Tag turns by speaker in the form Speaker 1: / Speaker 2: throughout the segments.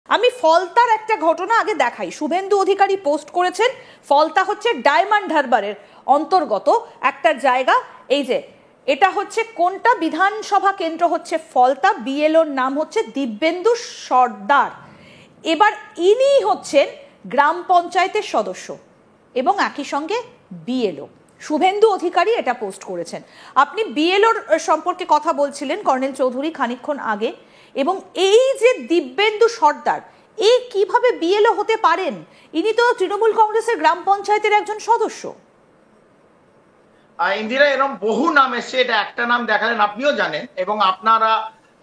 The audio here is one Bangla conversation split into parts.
Speaker 1: আমি ফলতার একটা ঘটনা আগে দেখাই। শুভেন্দু অধিকারী পোস্ট করেছেন, ফলতা হচ্ছে ডায়মন্ড হারবারের অন্তর্গত একটা জায়গা। এই যে এটা হচ্ছে কোনটা বিধানসভা কেন্দ্র হচ্ছে ফলতা, বিএলওর নাম হচ্ছে দিব্যেন্দু সর্দার। এবার ইনি হচ্ছেন গ্রাম পঞ্চায়েতের সদস্য এবং একই সঙ্গে বিএলও। শুভেন্দু অধিকারী এটা পোস্ট করেছেন। আপনি বিএলওর সম্পর্কে কথা বলছিলেন কর্নেল চৌধুরী খানিকক্ষণ আগে, এবং এই যে দিব্যেন্দু সর্দার, এই কিভাবে বিএলও হতে পারেন? ইনি তো তৃণমূল কংগ্রেসের গ্রাম পঞ্চায়েতের একজন সদস্য।
Speaker 2: ইন্দিরা, এরকম বহু নাম এসছে, এটা একটা নাম দেখালেন, আপনিও জানেন এবং আপনারা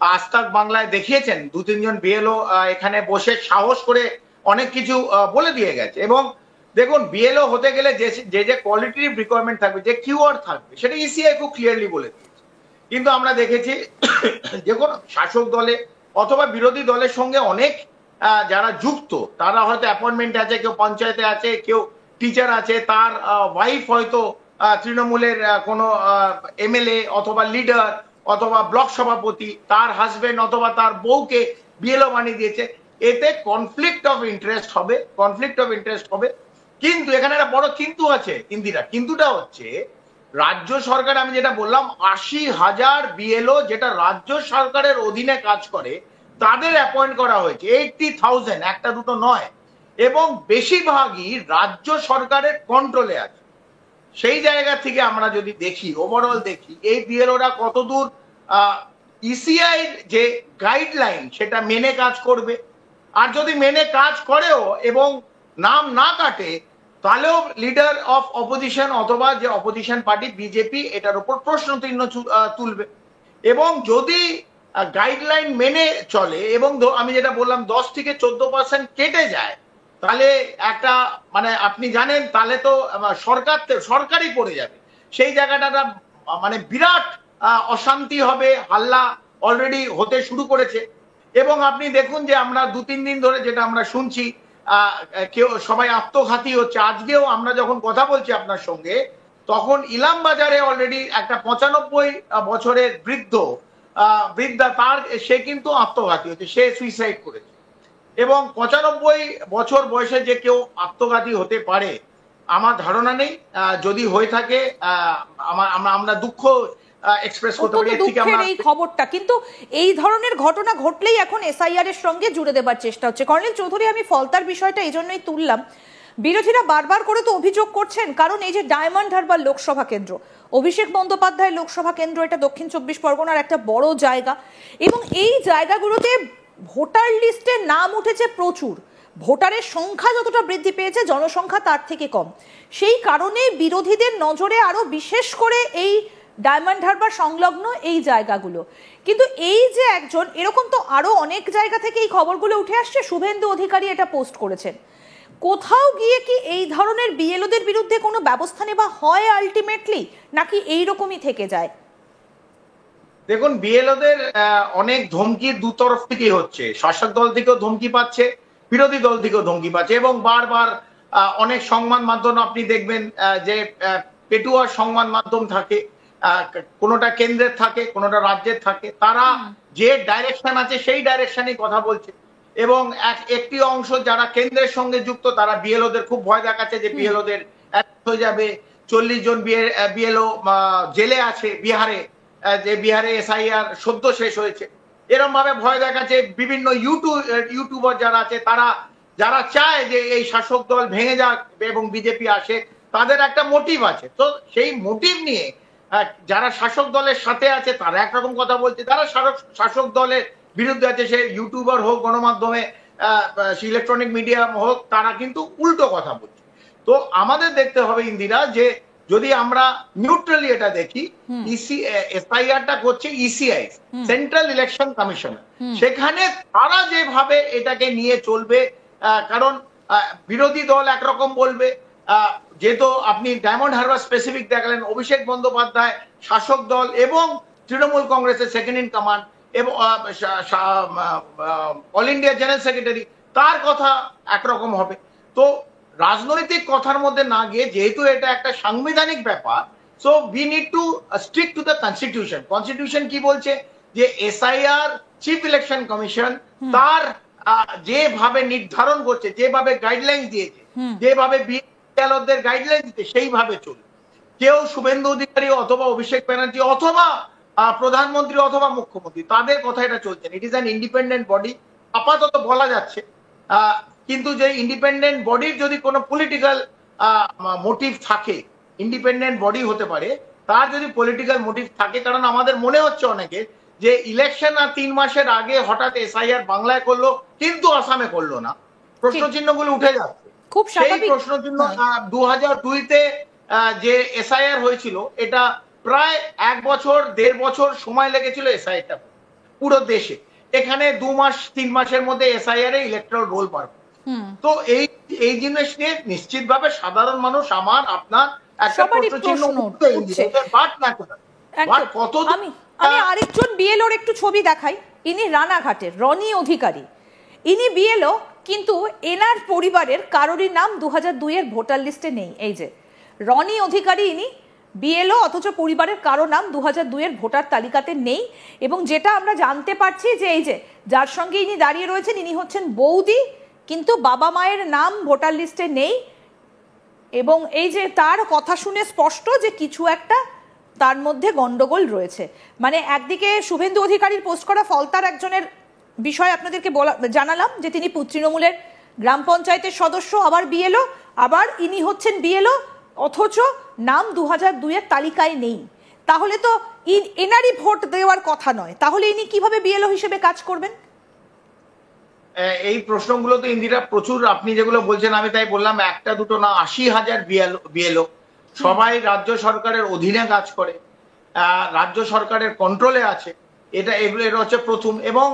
Speaker 2: আজ তাক বাংলায় দেখিয়েছেন দু তিনজন বিএলও এখানে বসে সাহস করে অনেক কিছু বলে দিয়ে গেছে। এবং দেখুন, বিএলও হতে গেলে যে যে কোয়ালিটির রিকোয়ারমেন্ট থাকবে, যে কিওয়ার্ড থাকবে, সেটা ইসিআই খুব ক্লিয়ারলি বলে দিয়েছে। কিন্তু আমরা দেখেছি যে কোনো শাসক দলে অথবা বিরোধী দলের সঙ্গে অনেক যারা যুক্ত, তারা হয়তো অ্যাপয়েন্টমেন্ট আছে, কেউ পঞ্চায়েতে আছে, কেউ টিচার আছে, তার ওয়াইফ হয়তো তৃণমূলের কোনো এমএলএ অথবা লিডার অথবা ব্লক সভাপতি, তার হাজবেন্ড অথবা তার বউকে বিএলও বানিয়ে দিয়েছে। এতে কনফ্লিক্ট অফ ইন্টারেস্ট হবে। কিন্তু এখানে একটা বড় কিন্তু আছে ইন্দিরা। কিন্তুটা হচ্ছে, রাজ্য সরকার, আমি যেটা বললাম, ৮০,০০০ বিএলও যেটা রাজ্য সরকারের অধীনে কাজ করে, তাদের অ্যাপয়েন্ট করা হয়েছে 80,000, একটা দুটো নয়, এবং বেশিরভাগই রাজ্য সরকারের কন্ট্রোলে আছে। সেই জায়গা থেকে আমরা যদি দেখি, ওভারঅল দেখি, এই বিএলওরা কতদূর ইসিআই যে গাইডলাইন সেটা মেনে কাজ করবে। আর যদি মেনে কাজ করেও এবং নাম না কাটে, তাহলেও লিডার অফ অপোজিশন অথবা যে অপোজিশন পার্টি বিজেপি এটার উপর প্রশ্ন চিহ্ন তুলবে। এবং যদি গাইডলাইন মেনে চলে এবং আমি যেটা বললাম 10 থেকে 14% কেটে যায়, তাহলে একটা মানে আপনি জানেন, তাহলে তো সরকারই পড়ে যাবে। সেই জায়গাটা মানে বিরাট অশান্তি হবে, হাল্লা অলরেডি হতে শুরু করেছে। এবং আপনি দেখুন যে আমরা 2-3 দিন ধরে যেটা আমরা শুনছি, কেউ সবাই আত্মঘাতী হচ্ছে। আজকেও আমরা যখন কথা বলছি আপনার সঙ্গে, তখন ইলাম বাজারে অলরেডি একটা 95 বছরের বৃদ্ধা, সে কিন্তু আত্মঘাতী হচ্ছে, সে সুইসাইড করেছে। এবং 95 বছর বয়সে যে কেউ আত্মঘাতী হতে পারে, আমার ধারণা নেই। যদি হয়ে থাকে, আমরা দুঃখ এক্সপ্রেস করতে পারি।
Speaker 1: এই খবরটা কিন্তু এই ধরনের ঘটনা ঘটলেই এখন এসআইআর এর সঙ্গে জুড়ে দেবার চেষ্টা হচ্ছে। কর্নেল চৌধুরী, আমি ফলতার বিষয়টা এই জন্যই তুললাম, বিরোধীরা বারবার করে তো অভিযোগ করছেন, কারণ এই যে ডায়মন্ড হারবার লোকসভা কেন্দ্র, অভিষেক বন্দ্যোপাধ্যায় লোকসভা কেন্দ্র, এটা দক্ষিণ 24 পরগনার একটা বড় জায়গা, এবং এই জায়গাগুলোতে ভোটার লিস্টে নাম উঠেছে প্রচুর, ভোটারের সংখ্যা যতটা বৃদ্ধি পেয়েছে জনসংখ্যা তার থেকে কম। সেই কারণে বিরোধীদের নজরে আরো বিশেষ করে এই ডায়মন্ড হারবার সংলগ্ন এই জায়গাগুলো। কিন্তু এই যে একজন, এরকম তো আরো অনেক জায়গা থেকে এই খবরগুলো উঠে আসছে। শুভেন্দু অধিকারী এটা পোস্ট করেছেন। কোথাও গিয়ে কি এই ধরনের বিএলওদের বিরুদ্ধে কোনো ব্যবস্থা নেওয়া হয় আলটিমেটলি, নাকি এইরকমই থেকে যায়?
Speaker 2: দেখুন, বিএলওদের অনেক ধমকি দু তরফ থেকেই হচ্ছে। শাসক দল থেকেও ধমকি পাচ্ছে, বিরোধী দল থেকেও ধমকি পাচ্ছে, এবং বারবার অনেক সংবাদ মাধ্যম আপনি দেখবেন যে পেটুয়ার সংবাদ মাধ্যম থাকে, কোনোটা কেন্দ্রের থাকে, কোনোটা রাজ্যের থাকে, তারা যে ডাইরেকশন আছে সেই ডাইরেকশনই কথা বলছে। এবং একটি অংশ যারা কেন্দ্রের সঙ্গে যুক্ত, তারা বিএলওদের খুব ভয় দেখাচ্ছে যে বিএলওদের হয়ে যাবে। 40 জন বিএলও জেলে আছে বিহারে, যে বিহারে এসআইআর সদ্য শেষ হয়েছে, এরকম ভাবে ভয় দেখাচ্ছে। বিভিন্ন ইউটিউবার যারা আছে, তারা যারা চায় যে এই শাসক দল ভেঙে যাক এবং বিজেপি আসে, তাদের একটা মোটিভ আছে। তো সেই মোটিভ নিয়ে যারা শাসক দলের সাথে আছে তারা একরকম কথা বলছে, যারা শাসক দলের বিরুদ্ধে আছে, সে ইউটিউবার হোক, গণমাধ্যমে ইলেকট্রনিক মিডিয়াম হোক, তারা কিন্তু উল্টো কথা বলছে। তো আমাদের দেখতে হবে ইন্দিরা, যে যদি আমরা নিউট্রালি এটা দেখি, এসআইআরটা করছে ইসিআই, সেন্ট্রাল ইলেকশন কমিশন, সেখানে তারা যেভাবে এটাকে নিয়ে চলবে, কারণ বিরোধী দল একরকম বলবে, যেহেতু আপনি ডায়মন্ড হারবার স্পেসিফিক দেখালেন, অভিষেক বন্দ্যোপাধ্যায় শাসক দল এবং তৃণমূল কংগ্রেসের সেকেন্ড ইন কমান্ড এবং অল ইন্ডিয়া জেনারেল সেক্রেটারি, তার কথা একরকম হবে। তো রাজনৈতিক কথার মধ্যে না গিয়ে, যেহেতু এটা একটা সাংবিধানিক ব্যাপার, so we need to stick to the constitution. Constitution কি বলছে? যে এসআইআর চিফ ইলেকশন কমিশন, তার যেভাবে নির্ধারণ করছে, যেভাবে গাইডলাইন দিয়েছে, যেভাবে বিএলওদের গাইডলাইন দিতে সেইভাবে চলবে। কেউ শুভেন্দু অধিকারী অথবা অভিষেক ব্যানার্জি অথবা প্রধানমন্ত্রী অথবা মুখ্যমন্ত্রী, তাদের কথা এটা চলছে। It is an independent body, আপাতত বলা যাচ্ছে। কিন্তু যে ইন্ডিপেন্ডেন্ট বডির যদি কোনো পলিটিক্যাল মোটিভ থাকে, ইন্ডিপেন্ডেন্ট বডি হতে পারে, তার যদি পলিটিক্যাল মোটিভ থাকে, কারণ আমাদের মনে হচ্ছে অনেকে যে ইলেকশন আর 3 মাসের আগে হঠাৎ এসআইআর বাংলায় করলো কিন্তু আসামে করলো না, প্রশ্নচিহ্নগুলো উঠে যাচ্ছে।
Speaker 1: খুব
Speaker 2: সেই
Speaker 1: স্বাভাবিক।
Speaker 2: প্রশ্নচিহ্ন 2002-তে যে এসআইআর হয়েছিল, এটা প্রায় 1 বছর 1.5 বছর সময় লেগেছিল এসআইআরটা পুরো দেশে। এখানে 2 মাস 3 মাসের মধ্যে এসআইআর এ ইলেকট্রাল রোল পার। তো এই জিনিস নিয়ে নিশ্চিতভাবে সাধারণ মানুষ, আমার আপনার একটা প্রশ্নচিহ্ন উঠছে। বাট না কত
Speaker 1: আমি আরেকজন বিএলওর একটু ছবি দেখাই। ইনি রানাঘাটের রনি অধিকারী, ইনি বিএলও, কিন্তু এনার পরিবারের কারোরই নাম 2002-এর ভোটার লিস্টে নেই। এই যে রনি অধিকারী, ইনি বিএলও, অথচ পরিবারের কারো নাম 2002-এর ভোটার তালিকাতে নেই। এবং যেটা আমরা জানতে পারছি যে এই যে যার সঙ্গে ইনি দাঁড়িয়ে রয়েছেন, ইনি হচ্ছেন বৌদি, কিন্তু বাবা মায়ের নাম ভোটার লিস্টে নেই। এবং এই যে তার কথা শুনে স্পষ্ট যে কিছু একটা তার মধ্যে গন্ডগোল রয়েছে। মানে একদিকে শুভেন্দু অধিকারীর পোস্ট করা ফলতার একজনের বিষয় আপনাদেরকে জানালাম যে তিনি তৃণমূলের গ্রাম পঞ্চায়েতের সদস্য, আবার বিএলও, আবার ইনি হচ্ছেন বিএলও, অথচ নাম 2002-এর তালিকায় নেই। তাহলে তো এনারই ভোট দেওয়ার কথা নয়, তাহলে ইনি কিভাবে বিএলও হিসেবে কাজ করবেন?
Speaker 2: এই প্রশ্নগুলো তো ইন্দিরা প্রচুর, আপনি যেগুলো বলছেন, আমি তাই বললাম, একটা দুটো না, 80,000 বিএলও, সবাই রাজ্য সরকারের অধীনে কাজ করে, রাজ্য সরকারের কন্ট্রোলে আছে। এগুলো হচ্ছে প্রথম। এবং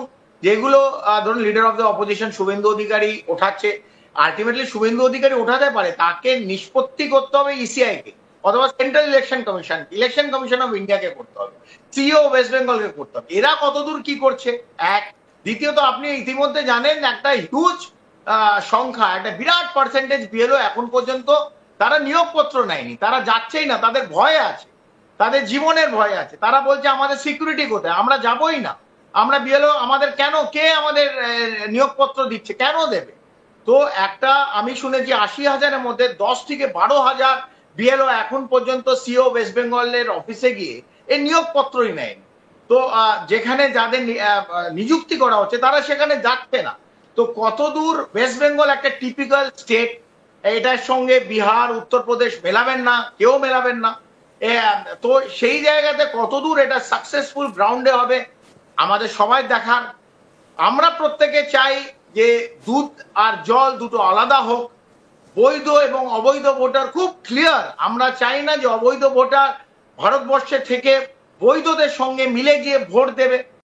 Speaker 2: যেগুলো ধরুন leader of the opposition Suvendu Adhikari ওঠাচ্ছে, আলটিমেটলি শুভেন্দু অধিকারী ওঠাতে পারে, তাকে নিষ্পত্তি করতে হবে ইসিআই কে অথবা সেন্ট্রাল ইলেকশন কমিশন অফ ইন্ডিয়াকে করতে হবে, সিইও ওয়েস্ট বেঙ্গলকে করতে হবে। এরা কতদূর কি করছে এক। দ্বিতীয়ত, আপনি ইতিমধ্যে জানেন একটা হিউজ সংখ্যা, একটা বিরাট পার্সেন্টেজ বিএলও এখন পর্যন্ত তারা নিয়োগপত্র নেয়নি, তারা যাচ্ছেই না, তাদের ভয় আছে, তাদের জীবনের ভয় আছে। তারা বলছে আমাদের সিকিউরিটি কোথায়, আমরা যাবই না, আমরা বিএলও, আমাদের কেন, কে আমাদের নিয়োগপত্র দিচ্ছে, কেন দেবে? তো একটা আমি শুনেছি 80,000-এর মধ্যে 10 থেকে 12,000 বিএলও এখন পর্যন্ত সিও ওয়েস্ট বেঙ্গলের অফিসে গিয়ে এই নিয়োগপত্রই নেয়নি। তো যেখানে যাদের নিযুক্তি করা হচ্ছে তারা সেখানে যাচ্ছে না। তো কতদূর ওয়েস্ট বেঙ্গল একটা টিপিক্যাল স্টেট, এটার সঙ্গে বিহার উত্তরপ্রদেশ মেলাবেন না, কেউ মেলাবেন না। তো সেই জায়গাতে কতদূর এটা সাকসেসফুল গ্রাউন্ডে হবে আমাদের সবাই দেখার। আমরা প্রত্যেকে চাই যে দুধ আর জল দুটো আলাদা হোক, বৈধ এবং অবৈধ ভোটার খুব ক্লিয়ার। আমরা চাই না যে অবৈধ ভোটার ভারতবর্ষে থেকে বৈধদের সঙ্গে মিলে গিয়ে ভোট দেবে।